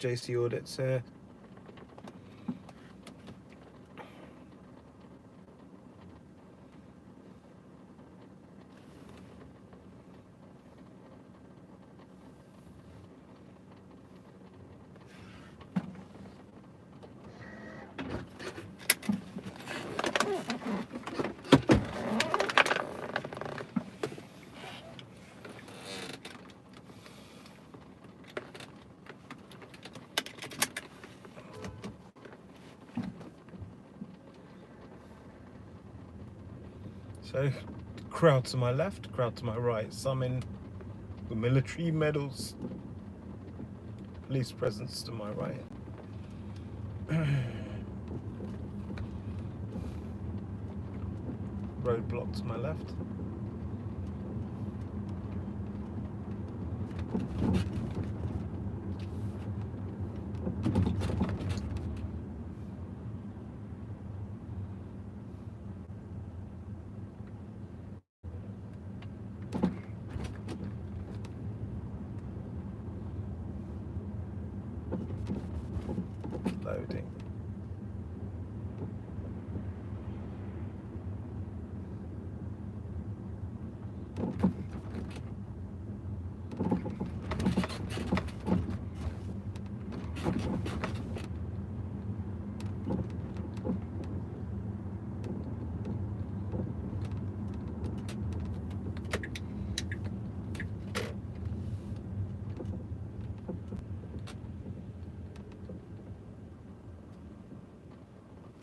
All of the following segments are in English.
JC Audits here. So, crowd to my left, crowd to my right, some in with military medals, police presence to my right. Roadblock to my left. Loading.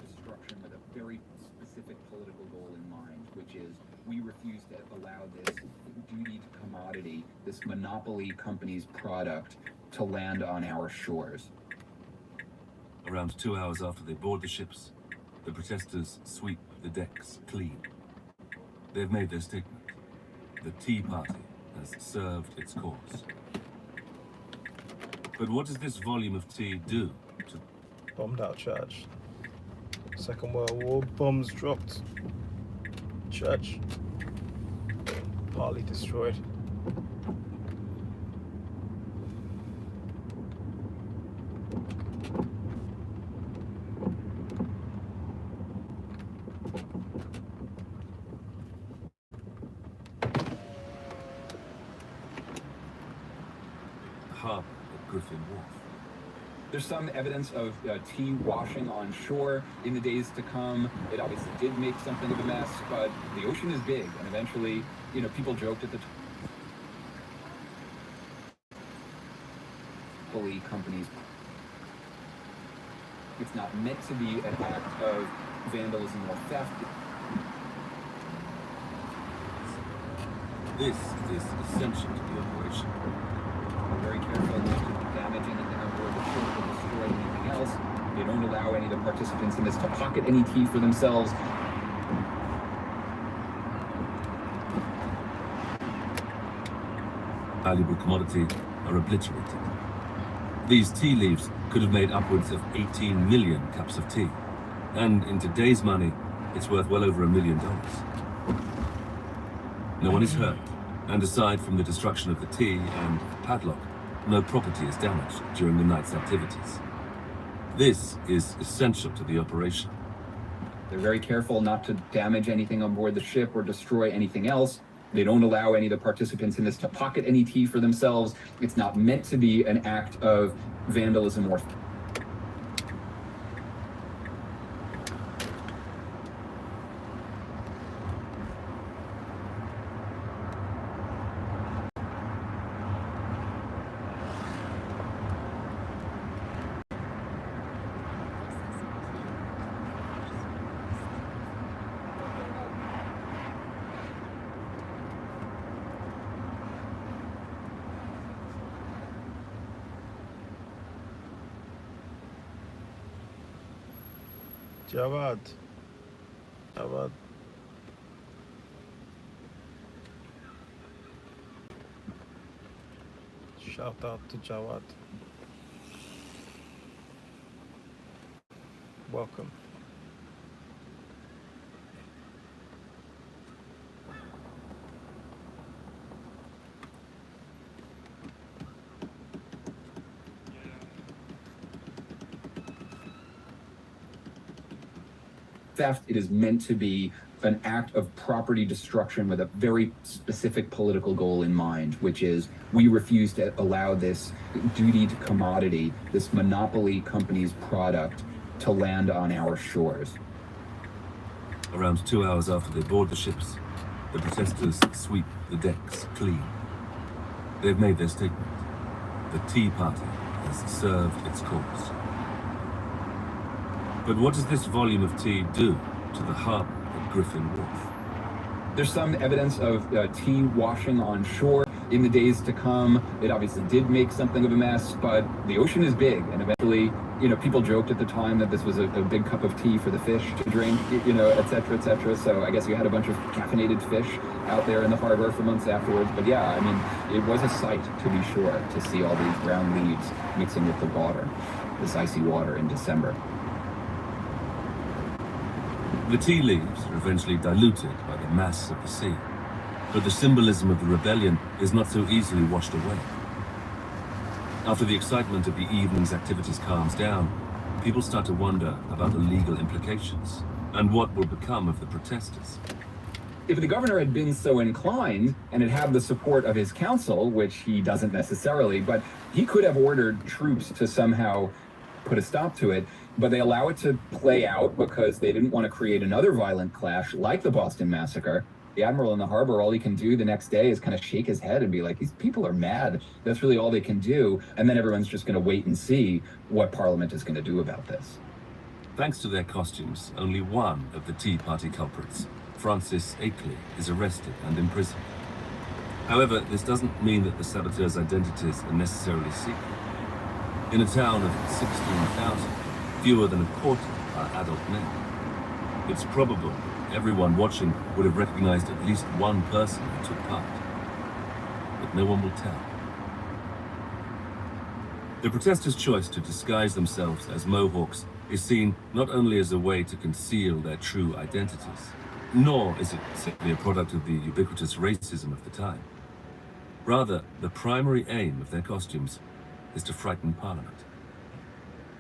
Destruction with a very specific political goal in mind, which is we refuse to allow this duty to commodity, this monopoly company's product, to land on our shores. Around 2 hours after they board the ships, the protesters sweep the decks clean. They've made their statement. The Tea Party has served its cause. But what does this volume of tea do to... Bombed out church. Second World War, bombs dropped. Church partly destroyed. Harbour at Griffin Wharf. There's some evidence of tea washing on shore in the days to come. It obviously did make something of a mess, but the ocean is big, and eventually, people joked at the monopoly companies. It's not meant to be an act of vandalism or theft. This is essential to the operation. We're very careful not to damage anything on board the ship or destroy anything else. They don't allow any of the participants in this to pocket any tea for themselves. Valuable commodity are obliterated. These tea leaves could have made upwards of 18 million cups of tea. And in today's money, it's worth well over $1 million. No one is hurt, and aside from the destruction of the tea and the padlock, no property is damaged during the night's activities. This is essential to the operation. They're very careful not to damage anything on board the ship or destroy anything else. They don't allow any of the participants in this to pocket any tea for themselves. It's not meant to be an act of vandalism or... Jawad. Shout out to Jawad. Welcome. theft. It is meant to be an act of property destruction with a very specific political goal in mind, which is we refuse to allow this duty-to commodity, this monopoly company's product, to land on our shores. Around 2 hours after they board the ships, the protesters sweep the decks clean. They've made their statement. The Tea Party has served its cause. But what does this volume of tea do to the harbor at Griffin Wharf? There's some evidence of tea washing on shore in the days to come. It obviously did make something of a mess, but the ocean is big, and eventually, people joked at the time that this was a big cup of tea for the fish to drink, et cetera, et cetera. So I guess you had a bunch of caffeinated fish out there in the harbor for months afterwards. But yeah, I mean, it was a sight, to be sure, to see all these brown leaves mixing with the water, this icy water in December. The tea leaves are eventually diluted by the mass of the sea, but the symbolism of the rebellion is not so easily washed away. After the excitement of the evening's activities calms down, people start to wonder about the legal implications and what will become of the protesters. If the governor had been so inclined and had had the support of his council, which he doesn't necessarily, but he could have ordered troops to somehow put a stop to it, but they allow it to play out because they didn't want to create another violent clash like the Boston Massacre. The admiral in the harbor, all he can do the next day is kind of shake his head and be like, these people are mad. That's really all they can do. And then everyone's just going to wait and see what Parliament is going to do about this. Thanks to their costumes, only one of the Tea Party culprits, Francis Akeley, is arrested and imprisoned. However, this doesn't mean that the saboteurs' identities are necessarily secret. In a town of 16,000, fewer than a quarter are adult men. It's probable everyone watching would have recognized at least one person who took part. But no one will tell. The protesters' choice to disguise themselves as Mohawks is seen not only as a way to conceal their true identities, nor is it simply a product of the ubiquitous racism of the time. Rather, the primary aim of their costumes is to frighten Parliament.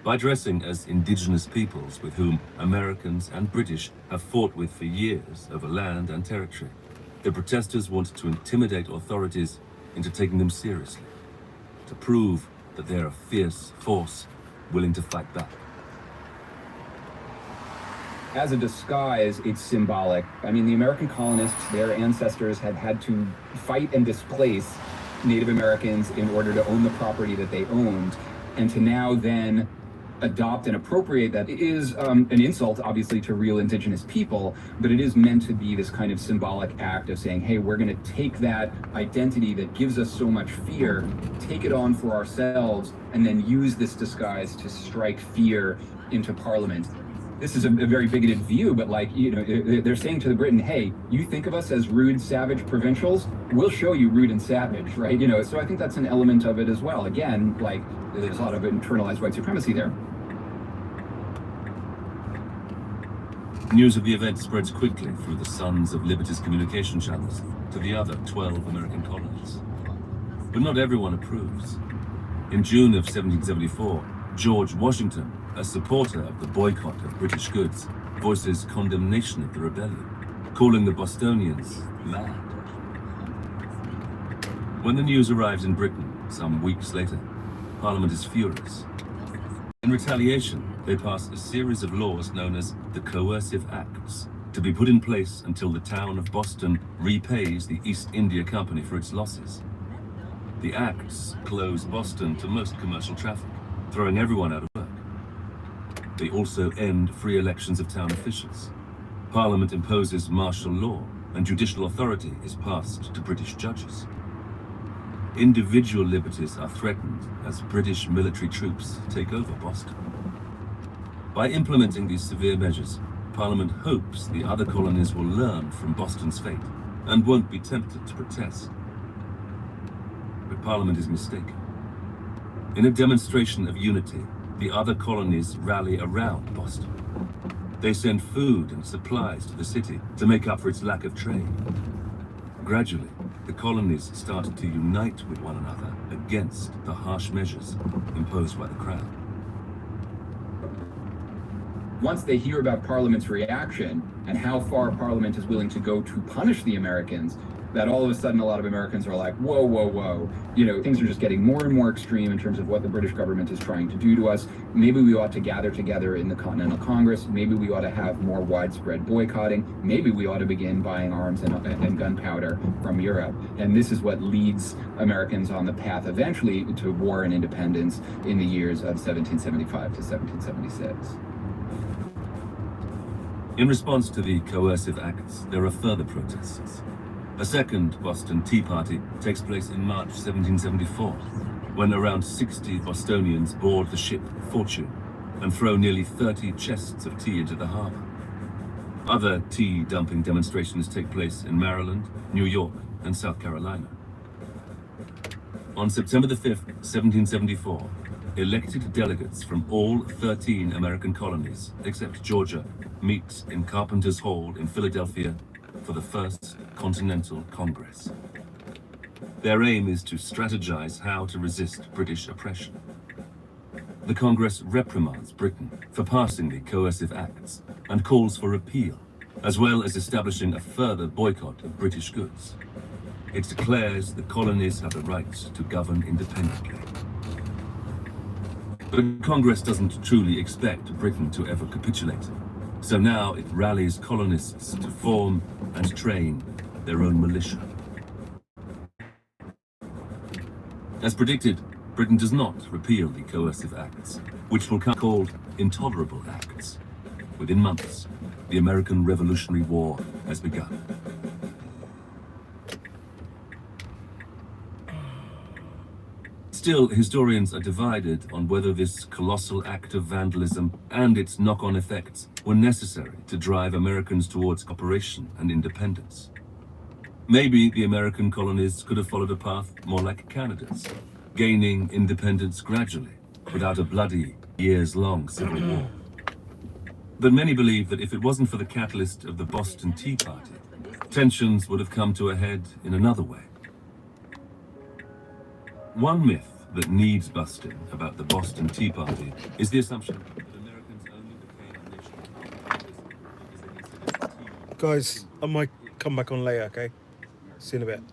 By dressing as indigenous peoples with whom Americans and British have fought with for years over land and territory, the protesters want to intimidate authorities into taking them seriously, to prove that they're a fierce force willing to fight back. As a disguise, it's symbolic. I mean, the American colonists, their ancestors had had to fight and displace Native Americans in order to own the property that they owned, and to now then adopt and appropriate that is an insult, obviously, to real indigenous people, but it is meant to be this kind of symbolic act of saying, hey, we're going to take that identity that gives us so much fear, take it on for ourselves, and then use this disguise to strike fear into Parliament. This is a very bigoted view, but they're saying to the Britain, hey, you think of us as rude, savage provincials? We'll show you rude and savage, right? So I think that's an element of it as well. Again, there's a lot of internalized white supremacy there. News of the event spreads quickly through the Sons of Liberty's communication channels to the other 12 American colonies. But not everyone approves. In June of 1774, George Washington, a supporter of the boycott of British goods, voices condemnation of the rebellion, calling the Bostonians mad. When the news arrives in Britain, some weeks later, Parliament is furious. In retaliation, they pass a series of laws known as the Coercive Acts, to be put in place until the town of Boston repays the East India Company for its losses. The Acts close Boston to most commercial traffic, throwing everyone out of work. They also end free elections of town officials. Parliament imposes martial law, and judicial authority is passed to British judges. Individual liberties are threatened as British military troops take over Boston. By implementing these severe measures, Parliament hopes the other colonies will learn from Boston's fate and won't be tempted to protest. But Parliament is mistaken. In a demonstration of unity, the other colonies rally around Boston. They send food and supplies to the city to make up for its lack of trade. Gradually, the colonies started to unite with one another against the harsh measures imposed by the Crown. once they hear about Parliament's reaction and how far Parliament is willing to go to punish the Americans, that all of a sudden a lot of Americans are like, whoa, whoa, whoa. You know, things are just getting more and more extreme in terms of what the British government is trying to do to us. Maybe we ought to gather together in the Continental Congress. Maybe we ought to have more widespread boycotting. Maybe we ought to begin buying arms and gunpowder from Europe. And this is what leads Americans on the path eventually to war and independence in the years of 1775 to 1776. In response to the coercive acts, there are further protests. A second Boston Tea Party takes place in March 1774, when around 60 Bostonians board the ship Fortune and throw nearly 30 chests of tea into the harbor. Other tea dumping demonstrations take place in Maryland, New York, and South Carolina. On September the 5th, 1774, elected delegates from all 13 American colonies, except Georgia, meet in Carpenter's Hall in Philadelphia for the First Continental Congress. Their aim is to strategize how to resist British oppression. The Congress reprimands Britain for passing the coercive acts and calls for repeal, as well as establishing a further boycott of British goods. It declares the colonies have the right to govern independently. But Congress doesn't truly expect Britain to ever capitulate. So now it rallies colonists to form and train their own militia. As predicted, Britain does not repeal the coercive acts, which will become called intolerable acts. Within months, the American Revolutionary War has begun. Still, historians are divided on whether this colossal act of vandalism and its knock-on effects were necessary to drive Americans towards cooperation and independence. Maybe the American colonies could have followed a path more like Canada's, gaining independence gradually, without a bloody, years-long civil war. But many believe that if it wasn't for the catalyst of the Boston Tea Party, tensions would have come to a head in another way. One myth that needs busting about the Boston Tea Party is the assumption that Americans only became a nation because they considered tea. Guys, I might come back on later, okay? See you in a bit.